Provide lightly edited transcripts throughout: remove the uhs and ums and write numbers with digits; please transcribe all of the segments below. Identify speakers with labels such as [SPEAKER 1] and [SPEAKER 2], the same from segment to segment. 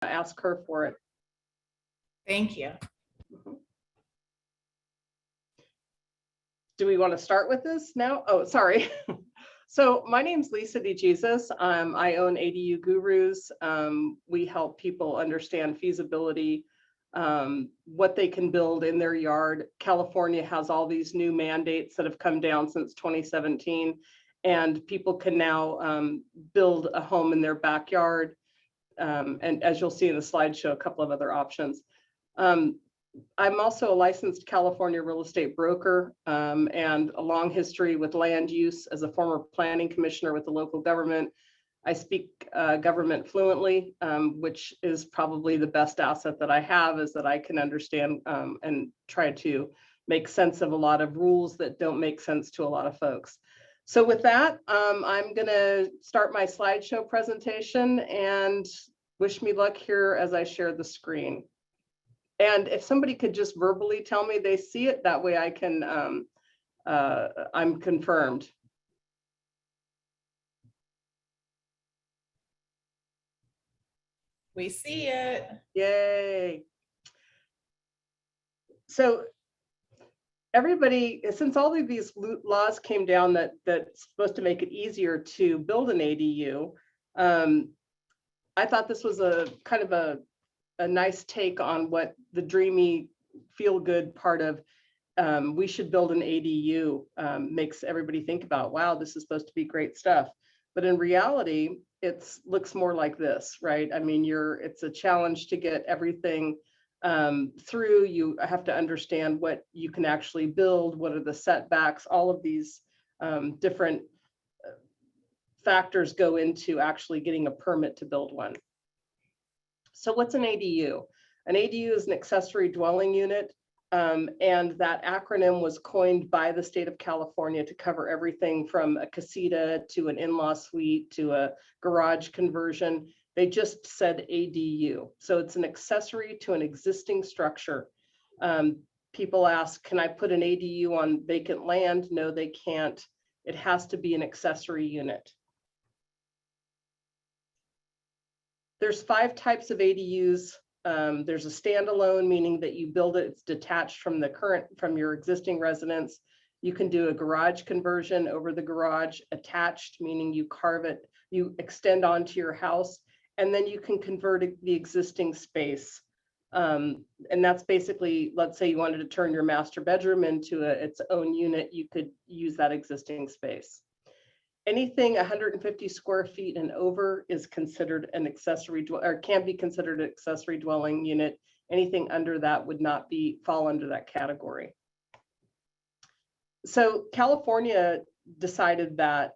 [SPEAKER 1] ask her for it.
[SPEAKER 2] Thank you.
[SPEAKER 1] Do we want to start with this now? Oh, sorry. So my name's Lisa DeJesus. I own ADU Gurus. We help people understand feasibility, what they can build in their yard. California has all these new mandates that have come down since 2017, and people can now build a home in their backyard. And as you'll see in the slideshow, a couple of other options. I'm also a licensed California real estate broker and a long history with land use as a former planning commissioner with the local government. I speak government fluently, which is probably the best asset that I have, is that I can understand and try to make sense of a lot of rules that don't make sense to a lot of folks. So with that, I'm going to start my slideshow presentation, and wish me luck here as I share the screen. And if somebody could just verbally tell me they see it, that way I can, I'm confirmed.
[SPEAKER 2] We see it.
[SPEAKER 1] Yay. So everybody, since all of these laws came down that's supposed to make it easier to build an ADU, I thought this was a kind of a nice take on what the dreamy, feel-good part of we should build an ADU makes everybody think about, wow, this is supposed to be great stuff. But in reality, it looks more like this, right? I mean, it's a challenge to get everything through. You have to understand what you can actually build, what are the setbacks, all of these different factors go into actually getting a permit to build one. So what's an ADU? An ADU is an accessory dwelling unit, and that acronym was coined by the state of California to cover everything from a casita to an in-law suite to a garage conversion. They just said ADU. So it's an accessory to an existing structure. People ask, can I put an ADU on vacant land? No, they can't. It has to be an accessory unit. There's 5 types of ADUs. There's a standalone, meaning that you build it, it's detached from your existing residence. You can do a garage conversion over the garage. Attached, meaning you carve it, you extend onto your house, and then you can convert the existing space. And that's basically, let's say you wanted to turn your master bedroom into its own unit, you could use that existing space. Anything 150 square feet and over is considered an accessory, or can be considered an accessory dwelling unit. Anything under that would not fall under that category. So California decided that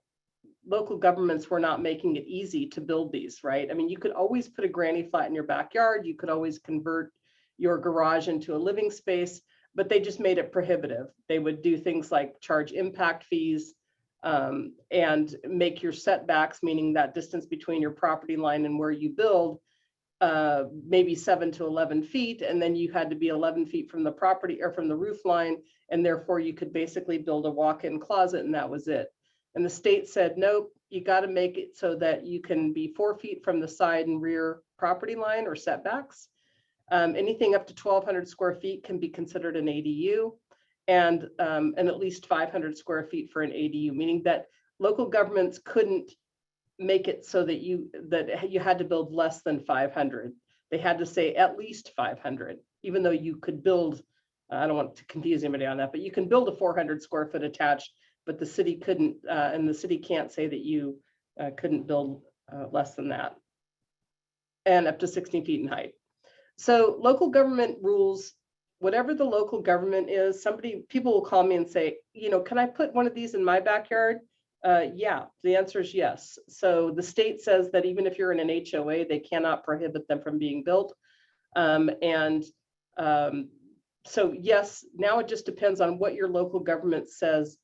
[SPEAKER 1] local governments were not making it easy to build these, right? I mean, you could always put a granny flat in your backyard. You could always convert your garage into a living space, but they just made it prohibitive. They would do things like charge impact fees, and make your setbacks, meaning that distance between your property line and where you build, maybe 7 to 11 feet. And then you had to be 11 feet from the property or from the roof line. And therefore you could basically build a walk-in closet, and that was it. And the state said, nope, you got to make it so that you can be 4 feet from the side and rear property line or setbacks. Anything up to 1,200 square feet can be considered an ADU. And at least 500 square feet for an ADU, meaning that local governments couldn't make it so that you had to build less than 500. They had to say at least 500, even though you could build, I don't want to confuse anybody on that, but you can build a 400 square foot attached, but the city couldn't, and the city can't say that you couldn't build less than that, and up to 16 feet in height. So local government rules, whatever the local government is, people will call me and say, can I put one of these in my backyard? Yeah, the answer is yes. So the state says that even if you're in an HOA, they cannot prohibit them from being built. So yes, now it just depends on what your local government says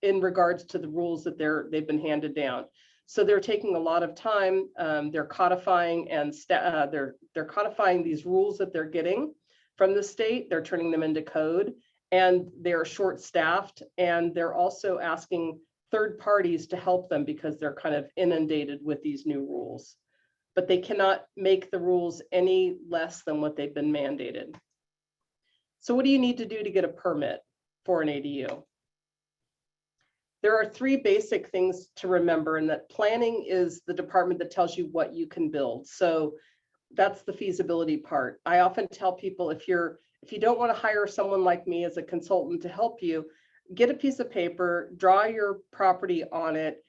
[SPEAKER 1] in regards to the rules that they've been handed down. So they're taking a lot of time. They're codifying and they're codifying these rules that they're getting from the state. They're turning them into code, and they're short-staffed, and they're also asking third parties to help them because they're kind of inundated with these new rules. but they cannot make the rules any less than what they've been mandated. So what do you need to do to get a permit for an ADU? There are three basic things to remember, and that planning is the department that tells you what you can build. So that's the feasibility part. I often tell people, if you don't want to hire someone like me as a consultant to help you, get a piece of paper, draw your property on it,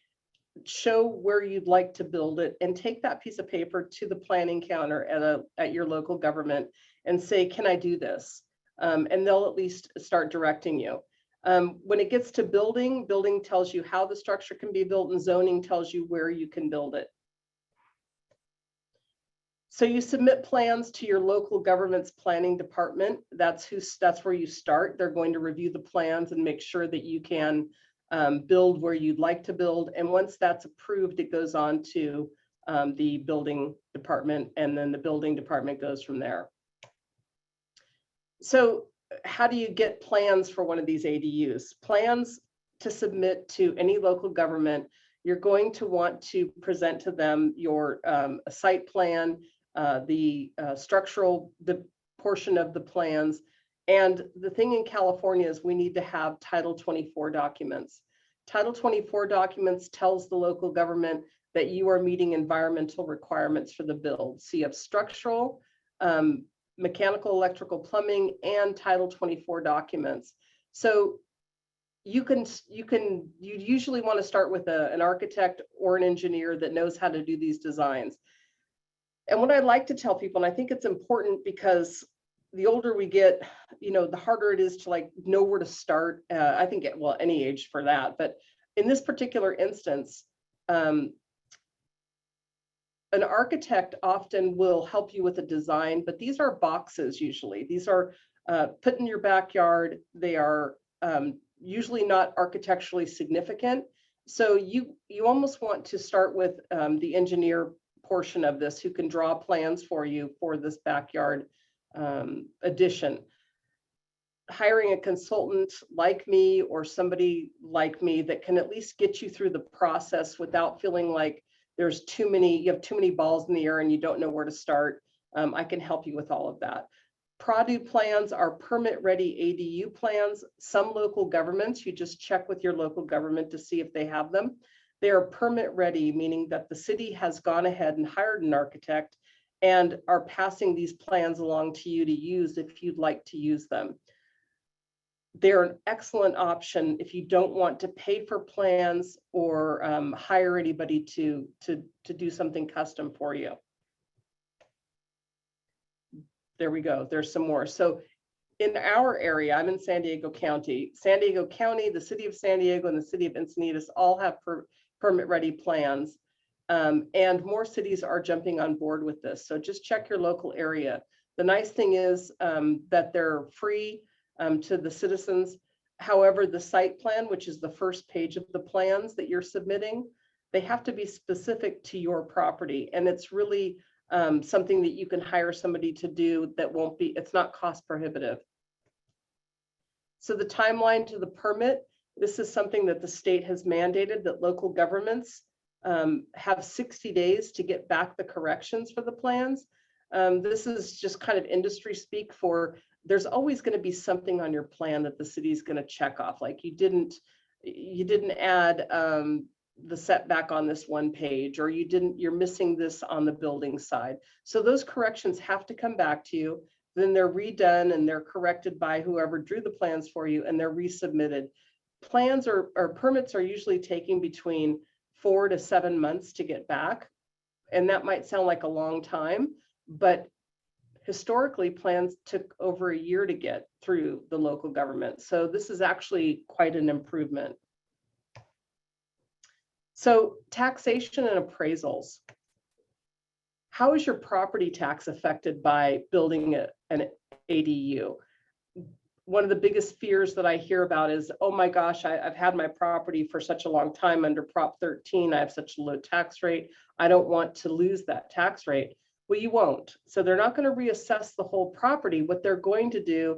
[SPEAKER 1] show where you'd like to build it, and take that piece of paper to the planning counter at your local government and say, can I do this? And they'll at least start directing you. When it gets to building tells you how the structure can be built, and zoning tells you where you can build it. So you submit plans to your local government's planning department. That's where you start. They're going to review the plans and make sure that you can build where you'd like to build. And once that's approved, it goes on to the building department, and then the building department goes from there. So how do you get plans for one of these ADUs? Plans to submit to any local government, you're going to want to present to them your site plan, the portion of the plans. And the thing in California is we need to have Title 24 documents. Title 24 documents tells the local government that you are meeting environmental requirements for the build. So you have structural, mechanical, electrical, plumbing, and Title 24 documents. So you usually want to start with an architect or an engineer that knows how to do these designs. And what I like to tell people, and I think it's important because the older we get, the harder it is to know where to start. I think at any age for that, but in this particular instance, an architect often will help you with a design, but these are boxes usually. These are put in your backyard. They are usually not architecturally significant. So you almost want to start with the engineer portion of this, who can draw plans for you for this backyard addition. Hiring a consultant like me or somebody like me that can at least get you through the process without feeling like you have too many balls in the air and you don't know where to start. I can help you with all of that. PRADU plans are permit-ready ADU plans. Some local governments, you just check with your local government to see if they have them. They are permit-ready, meaning that the city has gone ahead and hired an architect and are passing these plans along to you to use if you'd like to use them. They're an excellent option if you don't want to pay for plans or hire anybody to do something custom for you. There we go. There's some more. So in our area, I'm in San Diego County. San Diego County, the city of San Diego, and the city of Encinitas all have permit-ready plans. And more cities are jumping on board with this. So just check your local area. The nice thing is that they're free to the citizens. However, the site plan, which is the first page of the plans that you're submitting, they have to be specific to your property. And it's really something that you can hire somebody to do that it's not cost prohibitive. So the timeline to the permit, this is something that the state has mandated that local governments have 60 days to get back the corrections for the plans. This is just kind of industry speak for there's always going to be something on your plan that the city's going to check off. Like you didn't add the setback on this one page, or you're missing this on the building side. So those corrections have to come back to you. Then they're redone and they're corrected by whoever drew the plans for you, and they're resubmitted. Plans or permits are usually taking between 4 to 7 months to get back. And that might sound like a long time, but historically plans took over a year to get through the local government. So this is actually quite an improvement. So taxation and appraisals. How is your property tax affected by building an ADU? One of the biggest fears that I hear about is, oh my gosh, I've had my property for such a long time under Prop 13. I have such a low tax rate. I don't want to lose that tax rate. Well, you won't. So they're not going to reassess the whole property. What they're going to do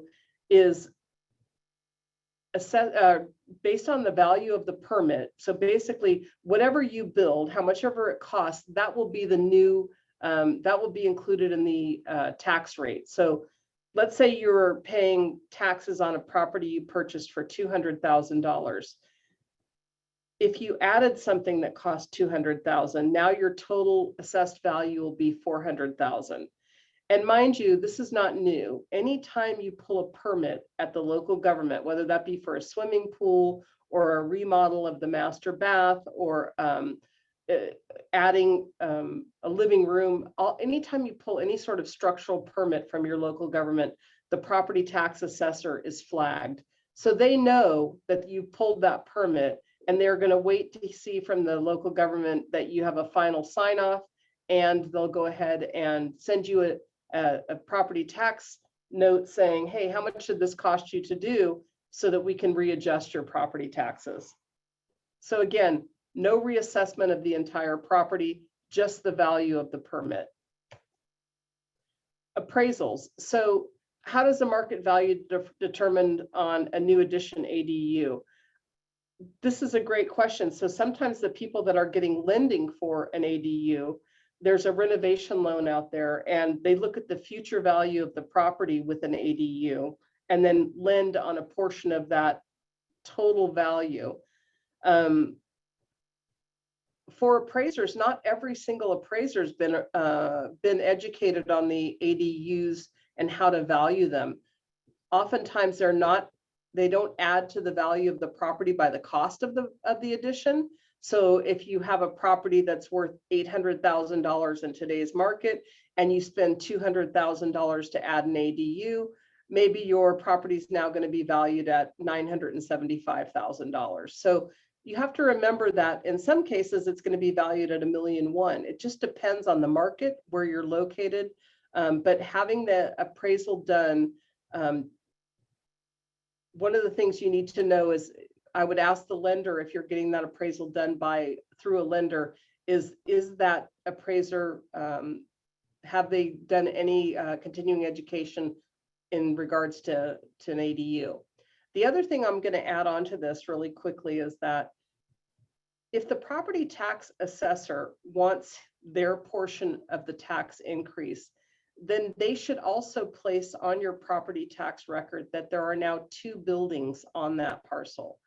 [SPEAKER 1] is assess based on the value of the permit. So basically, whatever you build, how much ever it costs, that will be the new that will be included in the tax rate. So let's say you're paying taxes on a property you purchased for $200,000. If you added something that cost $200,000, now your total assessed value will be $400,000. And mind you, this is not new. Anytime you pull a permit at the local government, whether that be for a swimming pool or a remodel of the master bath or adding a living room, anytime you pull any sort of structural permit from your local government, the property tax assessor is flagged. So they know that you pulled that permit, and they're going to wait to see from the local government that you have a final sign off, and they'll go ahead and send you a property tax note saying, hey, how much should this cost you to do, so that we can readjust your property taxes. So again, no reassessment of the entire property, just the value of the permit. Appraisals. So how does the market value determined on a new addition ADU? This is a great question. So sometimes the people that are getting lending for an ADU, there's a renovation loan out there, and they look at the future value of the property with an ADU and then lend on a portion of that total value. For appraisers, not every single appraiser has been educated on the ADUs and how to value them. Oftentimes they don't add to the value of the property by the cost of the addition. So if you have a property that's worth $800,000 in today's market and you spend $200,000 to add an ADU, maybe your property is now going to be valued at $975,000. So you have to remember that in some cases it's going to be valued at $1.1 million. It just depends on the market where you're located. But having the appraisal done, one of the things you need to know is, I would ask the lender, if you're getting that appraisal done through a lender, is that appraiser, have they done any continuing education in regards to an ADU? The other thing I'm going to add on to this really quickly is that if the property tax assessor wants their portion of the tax increase, then they should also place on your property tax record that there are now 2 buildings on that parcel.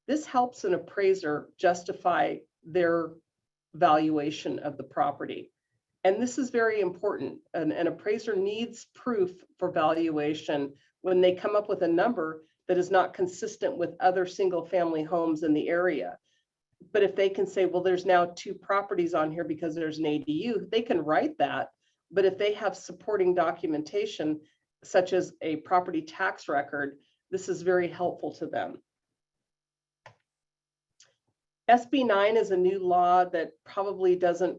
[SPEAKER 1] This helps an appraiser justify their valuation of the property. And this is very important. An appraiser needs proof for valuation when they come up with a number that is not consistent with other single family homes in the area. But if they can say, well, there's now 2 properties on here because there's an ADU, they can write that. But if they have supporting documentation, such as a property tax record, this is very helpful to them. SB9 is a new law that probably doesn't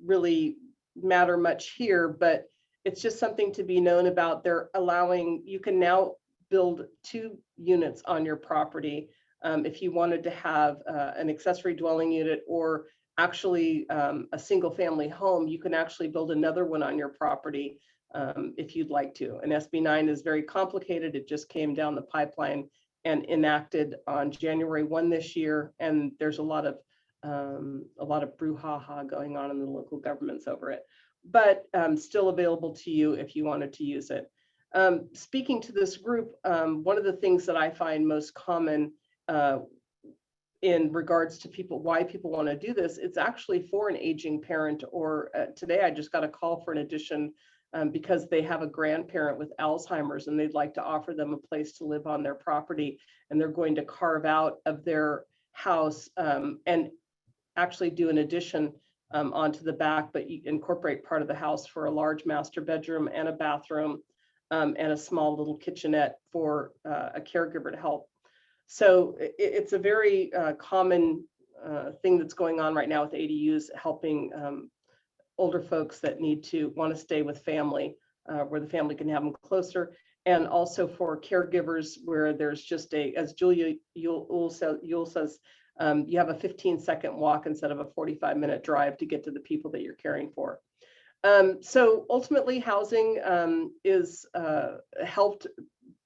[SPEAKER 1] really matter much here, but it's just something to be known about. They're allowing, you can now build 2 units on your property. If you wanted to have an accessory dwelling unit or actually a single family home, you can actually build another one on your property if you'd like to. And SB9 is very complicated. It just came down the pipeline and enacted on January 1 this year. And there's a lot of brouhaha going on in the local governments over it, but still available to you if you wanted to use it. Speaking to this group, one of the things that I find most common in regards to why people want to do this, it's actually for an aging parent, or today I just got a call for an addition because they have a grandparent with Alzheimer's and they'd like to offer them a place to live on their property, and they're going to carve out of their house and actually do an addition onto the back, but you incorporate part of the house for a large master bedroom and a bathroom and a small little kitchenette for a caregiver to help. So it's a very common thing that's going on right now with ADUs, helping older folks that want to stay with family, where the family can have them closer, and also for caregivers where there's just as Julia Yule says, you have a 15-second walk instead of a 45-minute drive to get to the people that you're caring for. So ultimately, housing is helped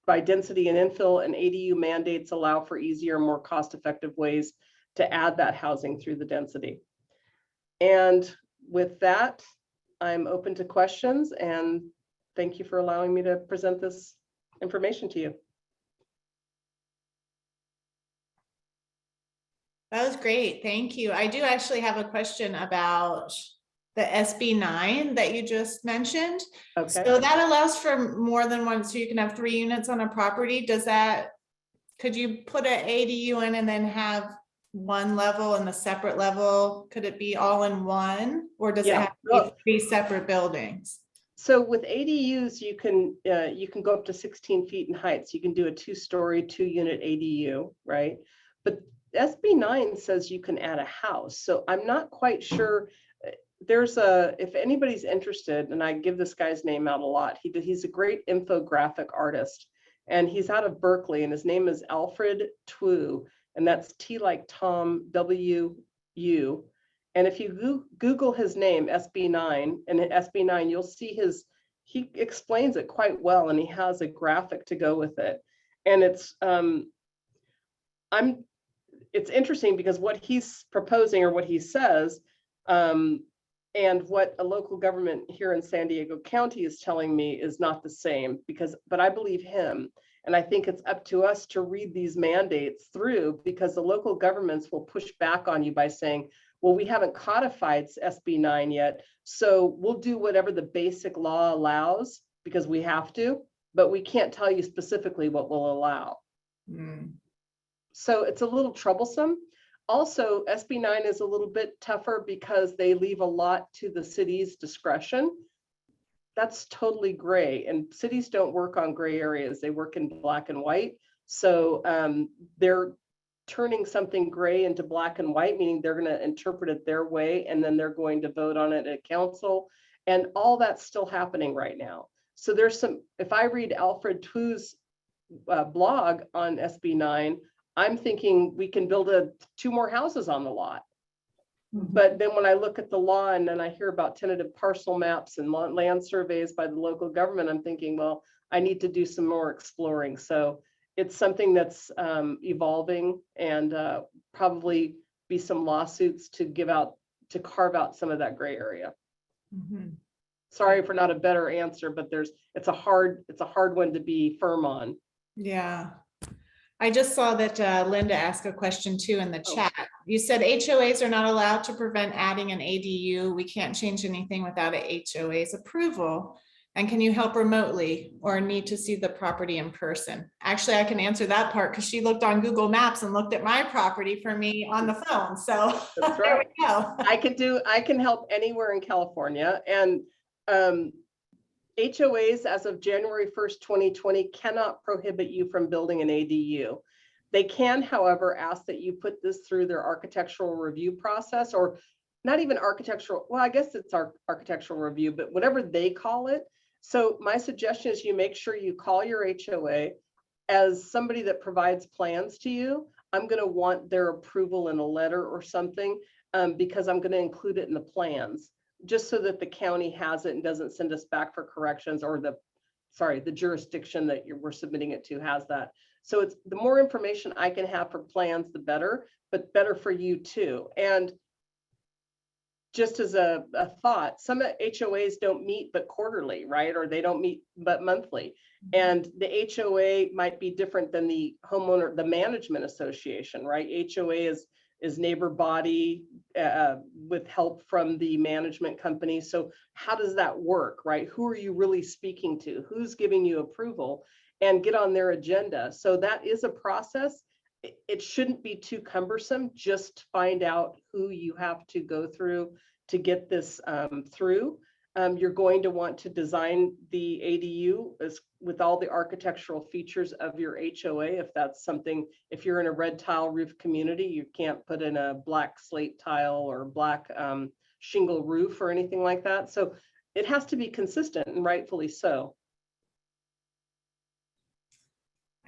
[SPEAKER 1] by density and infill, and ADU mandates allow for easier, more cost-effective ways to add that housing through the density. And with that, I'm open to questions, and thank you for allowing me to present this information to you.
[SPEAKER 2] That was great. Thank you. I do actually have a question about the SB9 that you just mentioned.
[SPEAKER 1] Okay.
[SPEAKER 2] So that allows for more than one, so you can have 3 units on a property. Does that, could you put an ADU in and then have one level and the separate level? Could it be all in one, or does it have to be 3 separate buildings?
[SPEAKER 1] So with ADUs, you can go up to 16 feet in height. So you can do a 2-story, 2-unit ADU, right? But SB9 says you can add a house. So I'm not quite sure. If anybody's interested, and I give this guy's name out a lot, he's a great infographic artist, and he's out of Berkeley, and his name is Alfred Twu, and that's T like Tom, W-U. And if you Google his name, SB9, and SB9, you'll see he explains it quite well, and he has a graphic to go with it. And it's interesting because what he's proposing, or what he says, and what a local government here in San Diego County is telling me is not the same, but I believe him. And I think it's up to us to read these mandates through, because the local governments will push back on you by saying, well, we haven't codified SB9 yet, so we'll do whatever the basic law allows because we have to, but we can't tell you specifically what we'll allow. So it's a little troublesome. Also, SB9 is a little bit tougher because they leave a lot to the city's discretion. That's totally gray, and cities don't work on gray areas. They work in black and white. So they're turning something gray into black and white, meaning they're going to interpret it their way, and then they're going to vote on it at council. And all that's still happening right now. So if I read Alfred Twu's blog on SB9, I'm thinking we can build 2 more houses on the lot. But then when I look at the law and then I hear about tentative parcel maps and land surveys by the local government, I'm thinking, well, I need to do some more exploring. So it's something that's evolving, and probably be some lawsuits to carve out some of that gray area. Sorry for not a better answer, but it's a hard one to be firm on.
[SPEAKER 2] Yeah. I just saw that Linda asked a question too in the chat. You said HOAs are not allowed to prevent adding an ADU. We can't change anything without a HOA's approval. And can you help remotely or need to see the property in person? Actually, I can answer that part because she looked on Google Maps and looked at my property for me on the phone. So
[SPEAKER 1] that's right.
[SPEAKER 2] There we go.
[SPEAKER 1] I can help anywhere in California. And HOAs as of January 1st, 2020 cannot prohibit you from building an ADU. They can, however, ask that you put this through their architectural review process, or not even architectural. Well, I guess it's our architectural review, but whatever they call it. So my suggestion is you make sure you call your HOA. As somebody that provides plans to you, I'm going to want their approval in a letter or something, because I'm going to include it in the plans, just so that the county has it and doesn't send us back for corrections, or the jurisdiction that we're submitting it to has that. So it's the more information I can have for plans, the better, but better for you too. And just as a thought, some HOAs don't meet but quarterly, right? Or they don't meet but monthly. And the HOA might be different than the homeowner, the management association, right? HOA is neighbor body with help from the management company. So how does that work, right? Who are you really speaking to? Who's giving you approval? And get on their agenda. So that is a process. It shouldn't be too cumbersome. Just find out who you have to go through to get this through. You're going to want to design the ADU with all the architectural features of your HOA. If that's something, if you're in a red tile roof community, you can't put in a black slate tile or black shingle roof or anything like that. So it has to be consistent, and rightfully so.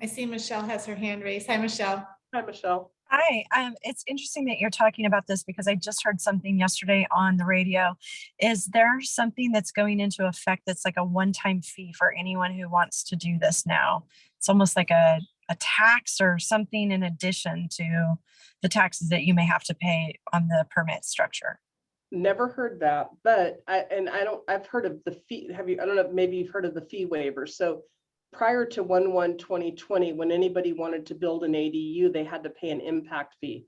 [SPEAKER 2] I see Michelle has her hand raised. Hi, Michelle.
[SPEAKER 1] Hi, Michelle.
[SPEAKER 3] Hi, it's interesting that you're talking about this because I just heard something yesterday on the radio. Is there something that's going into effect that's like a one-time fee for anyone who wants to do this now? It's almost like a tax or something in addition to the taxes that you may have to pay on the permit structure.
[SPEAKER 1] Never heard that, but I've heard of the fee. I don't know, maybe you've heard of the fee waiver. So prior to 1/1/2020, when anybody wanted to build an ADU, they had to pay an impact fee.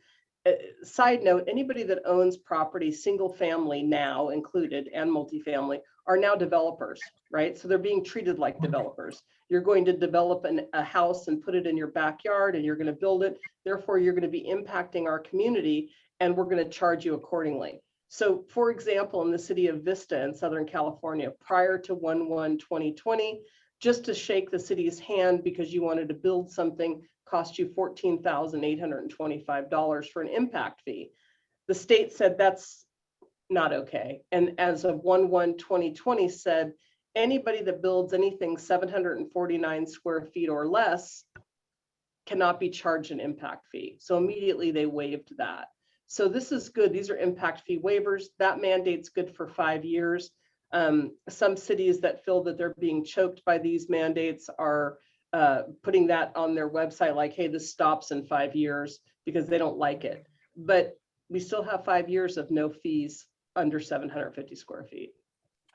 [SPEAKER 1] Side note, anybody that owns property, single family now included, and multifamily, are now developers, right? So they're being treated like developers. You're going to develop a house and put it in your backyard, and you're going to build it. Therefore, you're going to be impacting our community, and we're going to charge you accordingly. So for example, in the city of Vista in Southern California, prior to 1/1/2020, just to shake the city's hand because you wanted to build something cost you $14,825 for an impact fee. The state said that's not okay. And as of 1/1/2020 said, anybody that builds anything 749 square feet or less cannot be charged an impact fee. So immediately they waived that. So this is good. These are impact fee waivers. That mandate's good for 5 years. Some cities that feel that they're being choked by these mandates are putting that on their website like, hey, this stops in 5 years because they don't like it. But we still have 5 years of no fees under 750 square feet.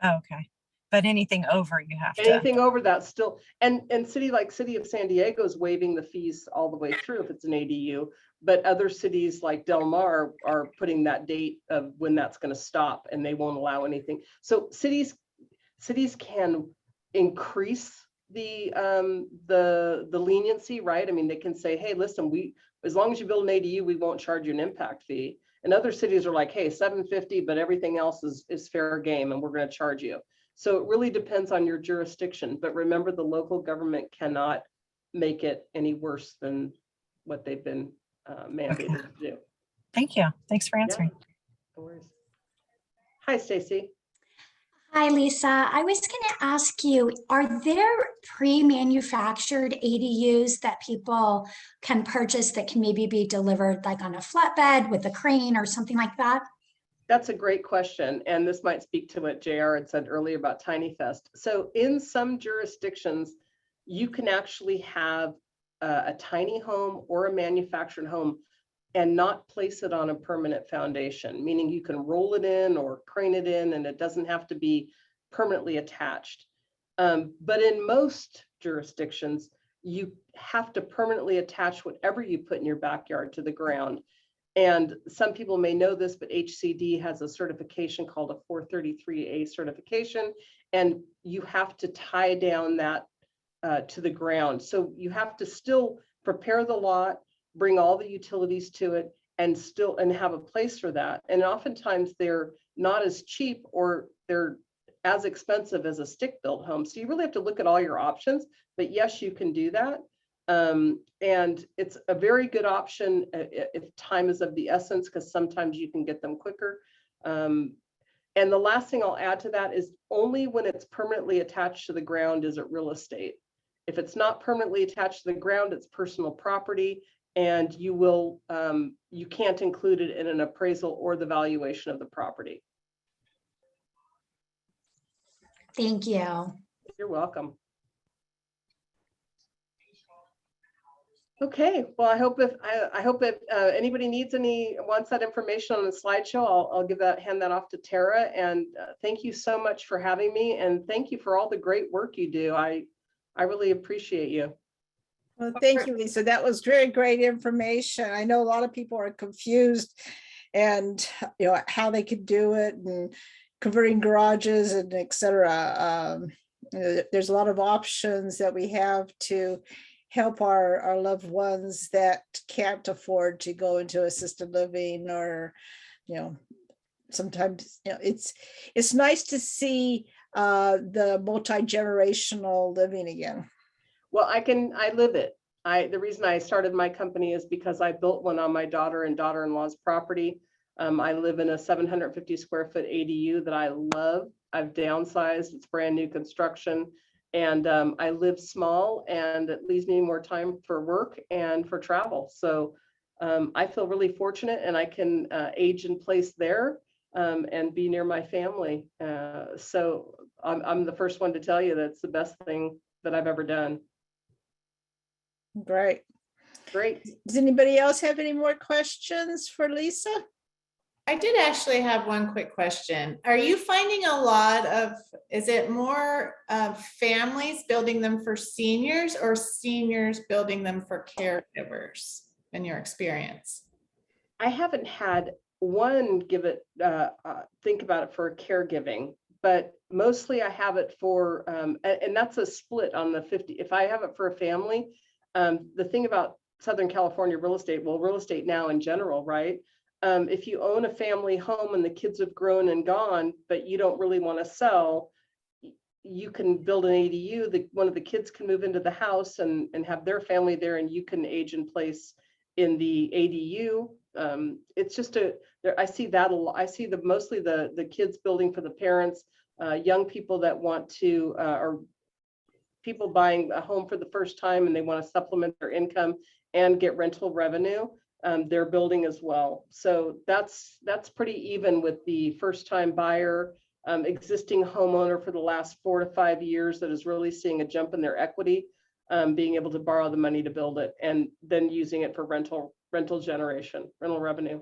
[SPEAKER 3] Okay. But anything over, you have to.
[SPEAKER 1] Anything over that still, and city of San Diego is waiving the fees all the way through if it's an ADU, but other cities like Del Mar are putting that date of when that's going to stop, and they won't allow anything. So cities can increase the leniency, right? I mean, they can say, hey, listen, as long as you build an ADU, we won't charge you an impact fee. And other cities are like, hey, 750, but everything else is fair game, and we're going to charge you. So it really depends on your jurisdiction, but remember, the local government cannot make it any worse than what they've been mandated to do.
[SPEAKER 3] Thank you. Thanks for answering.
[SPEAKER 1] Yeah, no worries. Hi, Stacy.
[SPEAKER 4] Hi, Lisa. I was going to ask you, are there pre-manufactured ADUs that people can purchase that can maybe be delivered like on a flatbed with a crane or something like that?
[SPEAKER 1] That's a great question. And this might speak to what JR had said earlier about Tiny Fest. So in some jurisdictions, you can actually have a tiny home or a manufactured home and not place it on a permanent foundation, meaning you can roll it in or crane it in, and it doesn't have to be permanently attached. But in most jurisdictions, you have to permanently attach whatever you put in your backyard to the ground. And some people may know this, but HCD has a certification called a 433A certification, and you have to tie down that to the ground. So you have to still prepare the lot, bring all the utilities to it, and have a place for that. And oftentimes they're not as cheap, or they're as expensive as a stick-built home. So you really have to look at all your options, but yes, you can do that. And it's a very good option if time is of the essence, because sometimes you can get them quicker. And the last thing I'll add to that is only when it's permanently attached to the ground is it real estate. If it's not permanently attached to the ground, it's personal property, and you can't include it in an appraisal or the valuation of the property.
[SPEAKER 4] Thank you.
[SPEAKER 1] You're welcome. Okay, well, I hope if anybody wants that information on the slideshow, I'll hand that off to Tara. And thank you so much for having me, and thank you for all the great work you do. I really appreciate you.
[SPEAKER 5] Well, thank you, Lisa. That was very great information. I know a lot of people are confused, and how they could do it, and converting garages and etc. There's a lot of options that we have to help our loved ones that can't afford to go into assisted living, or sometimes it's nice to see the multi-generational living again.
[SPEAKER 1] Well, I live it. The reason I started my company is because I built one on my daughter and daughter-in-law's property. I live in a 750 square foot ADU that I love. I've downsized. It's brand new construction. And I live small, and it leaves me more time for work and for travel. So I feel really fortunate, and I can age in place there and be near my family. So I'm the first one to tell you that's the best thing that I've ever done.
[SPEAKER 5] Great.
[SPEAKER 1] Great.
[SPEAKER 5] Does anybody else have any more questions for Lisa?
[SPEAKER 2] I did actually have one quick question. Are you finding a lot of, is it more families building them for seniors or seniors building them for caregivers in your experience?
[SPEAKER 1] I haven't had one give it, think about it for caregiving, but mostly I have it for, and that's a split on the 50. If I have it for a family, the thing about Southern California real estate, well, real estate now in general, right? If you own a family home and the kids have grown and gone, but you don't really want to sell, you can build an ADU. One of the kids can move into the house and have their family there, and you can age in place in the ADU. It's just I see that a lot. I see mostly the kids building for the parents, young people that want to, or people buying a home for the first time and they want to supplement their income and get rental revenue. They're building as well. So that's pretty even with the first time buyer, existing homeowner for the last 4 to 5 years that is really seeing a jump in their equity, being able to borrow the money to build it and then using it for rental generation, rental revenue.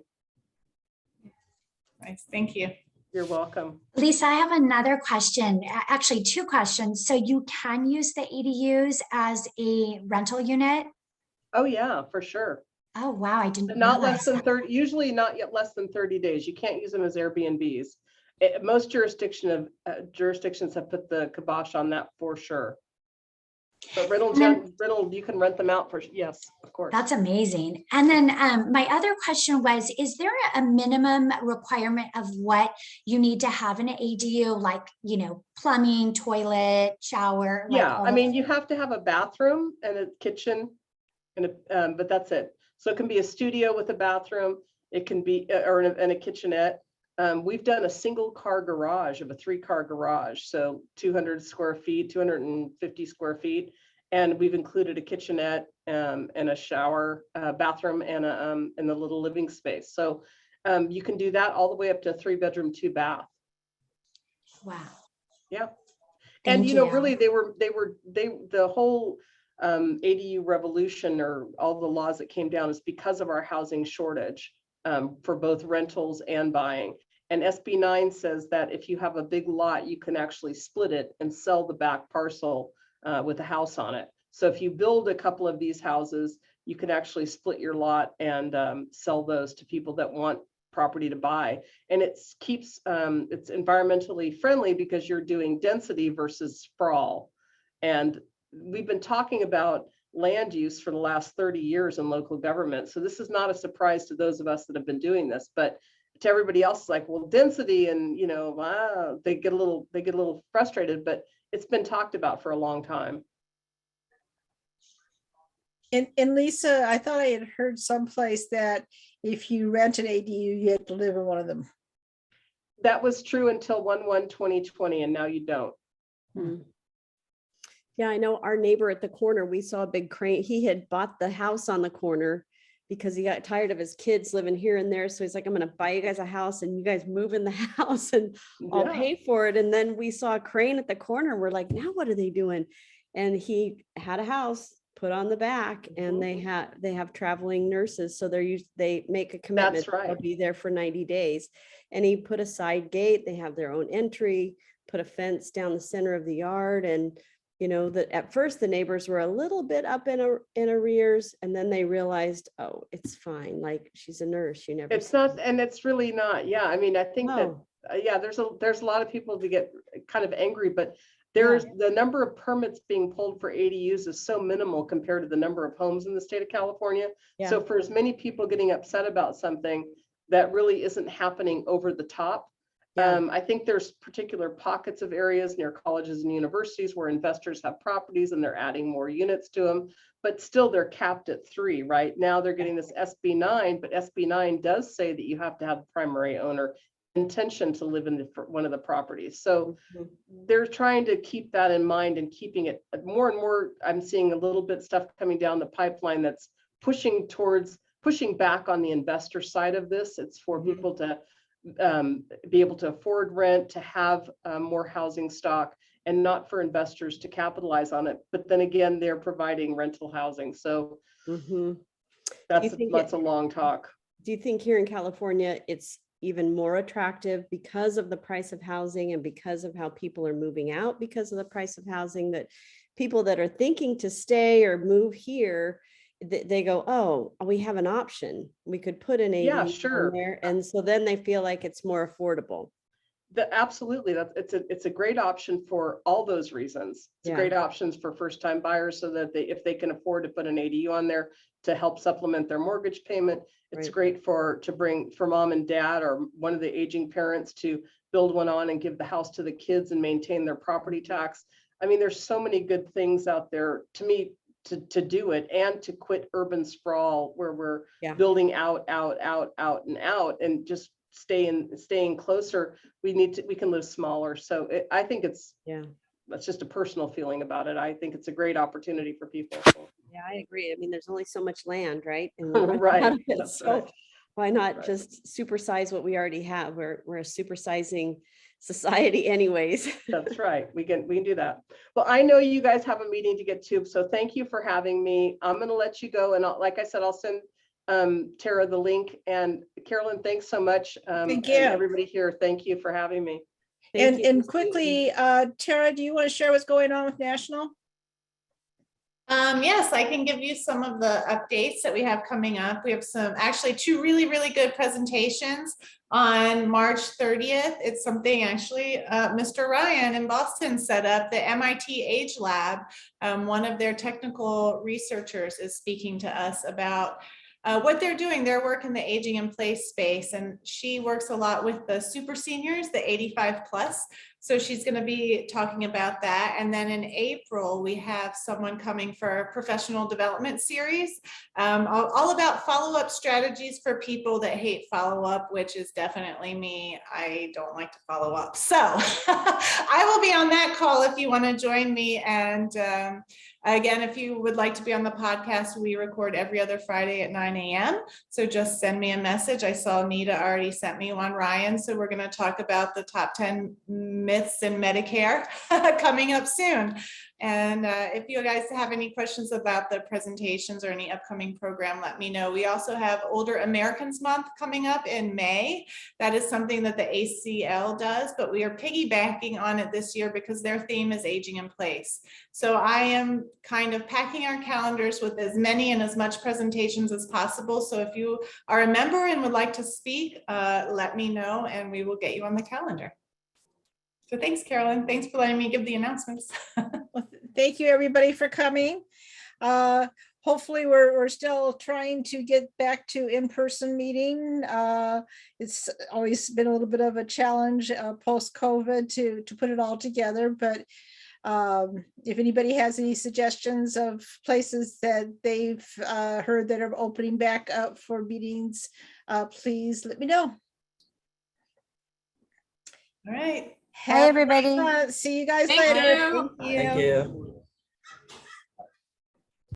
[SPEAKER 2] Nice, thank you.
[SPEAKER 1] You're welcome.
[SPEAKER 4] Lisa, I have another question, actually 2 questions. So you can use the ADUs as a rental unit?
[SPEAKER 1] Oh yeah, for sure.
[SPEAKER 4] Oh, wow, I didn't
[SPEAKER 1] Not
[SPEAKER 4] realize
[SPEAKER 1] less than
[SPEAKER 4] that.
[SPEAKER 1] 30, usually not yet less than 30 days. You can't use them as Airbnbs. Most jurisdictions have put the kibosh on that for sure. But rental, you can rent them out for, yes, of course.
[SPEAKER 4] That's amazing. And then my other question was, is there a minimum requirement of what you need to have in an ADU, like, plumbing, toilet, shower?
[SPEAKER 1] Yeah, I mean, you have to have a bathroom and a kitchen, and but that's it. So it can be a studio with a bathroom. It can be, and a kitchenette. We've done a single car garage of a 3-car garage. So 200 square feet, 250 square feet. And we've included a kitchenette and a shower, bathroom, and a little living space. So you can do that all the way up to a 3-bedroom, 2-bath.
[SPEAKER 4] Wow.
[SPEAKER 1] Yeah.
[SPEAKER 4] Thank
[SPEAKER 1] And,
[SPEAKER 4] you.
[SPEAKER 1] really the whole ADU revolution, or all the laws that came down, is because of our housing shortage for both rentals and buying. And SB9 says that if you have a big lot, you can actually split it and sell the back parcel with a house on it. So if you build a couple of these houses, you can actually split your lot and sell those to people that want property to buy. And it's environmentally friendly because you're doing density versus sprawl. And we've been talking about land use for the last 30 years in local government. So this is not a surprise to those of us that have been doing this, but to everybody else, like, well, density, and they get a little frustrated, but it's been talked about for a long time.
[SPEAKER 5] And Lisa, I thought I had heard someplace that if you rent an ADU, you have to live in one of them.
[SPEAKER 1] That was true until 1/1/2020, and now you don't.
[SPEAKER 6] Yeah, I know our neighbor at the corner, we saw a big crane. He had bought the house on the corner because he got tired of his kids living here and there. So he's like, I'm going to buy you guys a house and you guys move in the house and I'll pay for it. And then we saw a crane at the corner. We're like, now what are they doing? And he had a house put on the back, and they have traveling nurses. So they make a commitment.
[SPEAKER 1] That's right.
[SPEAKER 6] They'll be there for 90 days. And he put a side gate. They have their own entry, put a fence down the center of the yard. And that at first the neighbors were a little bit up in arrears, and then they realized, oh, it's fine. Like, she's a nurse.
[SPEAKER 1] It's not, and it's really not. Yeah, I mean, I think that there's a lot of people to get kind of angry, but the number of permits being pulled for ADUs is so minimal compared to the number of homes in the state of California. Yeah. So for as many people getting upset about something that really isn't happening over the top. I think there's particular pockets of areas near colleges and universities where investors have properties and they're adding more units to them, but still they're capped at 3. Right now they're getting this SB9, but SB9 does say that you have to have the primary owner intention to live in one of the properties. So they're trying to keep that in mind and keeping it more and more. I'm seeing a little bit stuff coming down the pipeline that's pushing back on the investor side of this. It's for people to be able to afford rent, to have more housing stock, and not for investors to capitalize on it. But then again, they're providing rental housing. So that's a long talk.
[SPEAKER 6] Do you think here in California, it's even more attractive because of the price of housing and because of how people are moving out because of the price of housing, that people that are thinking to stay or move here, they go, oh, we have an option. We could put an ADU
[SPEAKER 1] Yeah, sure.
[SPEAKER 6] on there. And so then they feel like it's more affordable.
[SPEAKER 1] Absolutely, it's a great option for all those reasons. It's a
[SPEAKER 6] Yeah.
[SPEAKER 1] great options for first-time buyers, so that if they can afford to put an ADU on there to help supplement their mortgage payment. It's
[SPEAKER 6] Right.
[SPEAKER 1] great for mom and dad or one of the aging parents to build one on and give the house to the kids and maintain their property tax. I mean, there's so many good things out there to me to do it, and to quit urban sprawl where we're
[SPEAKER 6] Yeah.
[SPEAKER 1] building out and just staying closer. We can live smaller. So I think that's just a personal feeling about it. I think it's a great opportunity for people.
[SPEAKER 6] Yeah, I agree. I mean, there's only so much land, right? And we run out
[SPEAKER 1] Right.
[SPEAKER 6] of it,
[SPEAKER 1] That's
[SPEAKER 6] so
[SPEAKER 1] right.
[SPEAKER 6] why not
[SPEAKER 1] Right.
[SPEAKER 6] just supersize what we already have? We're a supersizing society anyways.
[SPEAKER 1] That's right. We can do that. Well, I know you guys have a meeting to get to, so thank you for having me. I'm going to let you go, and like I said, I'll send Tara the link. And Carolyn, thanks so much.
[SPEAKER 5] Thank
[SPEAKER 1] And
[SPEAKER 5] you.
[SPEAKER 1] everybody here, thank you for having me.
[SPEAKER 6] Thank you,
[SPEAKER 5] And
[SPEAKER 6] Susan.
[SPEAKER 5] quickly, Tara, do you want to share what's going on with National?
[SPEAKER 2] Yes, I can give you some of the updates that we have coming up. We have actually two really, really good presentations on March 30th. It's something actually Mr. Ryan in Boston set up, the MIT Age Lab. One of their technical researchers is speaking to us about what they're doing, their work in the aging in place space. And she works a lot with the super seniors, the 85 plus. So she's going to be talking about that. And then in April, we have someone coming for a professional development series, all about follow-up strategies for people that hate follow-up, which is definitely me. I don't like to follow up. So I will be on that call if you want to join me. And again, if you would like to be on the podcast, we record every other Friday at 9 a.m. So just send me a message. I saw Nita already sent me one, Ryan. So we're going to talk about the top 10 myths in Medicare coming up soon. And if you guys have any questions about the presentations or any upcoming program, let me know. We also have Older Americans Month coming up in May. That is something that the ACL does, but we are piggybacking on it this year because their theme is aging in place. So I am kind of packing our calendars with as many and as much presentations as possible. So if you are a member and would like to speak, let me know and we will get you on the calendar. So thanks, Carolyn. Thanks for letting me give the announcements.
[SPEAKER 5] Well, thank you, everybody, for coming. Hopefully, we're still trying to get back to in-person meeting. It's always been a little bit of a challenge post-COVID to put it all together. But if anybody has any suggestions of places that they've heard that are opening back up for meetings, please let me know.
[SPEAKER 2] All right.
[SPEAKER 7] Hi, everybody.
[SPEAKER 5] See you guys
[SPEAKER 2] Thank
[SPEAKER 5] later.
[SPEAKER 2] you.
[SPEAKER 6] Thank you.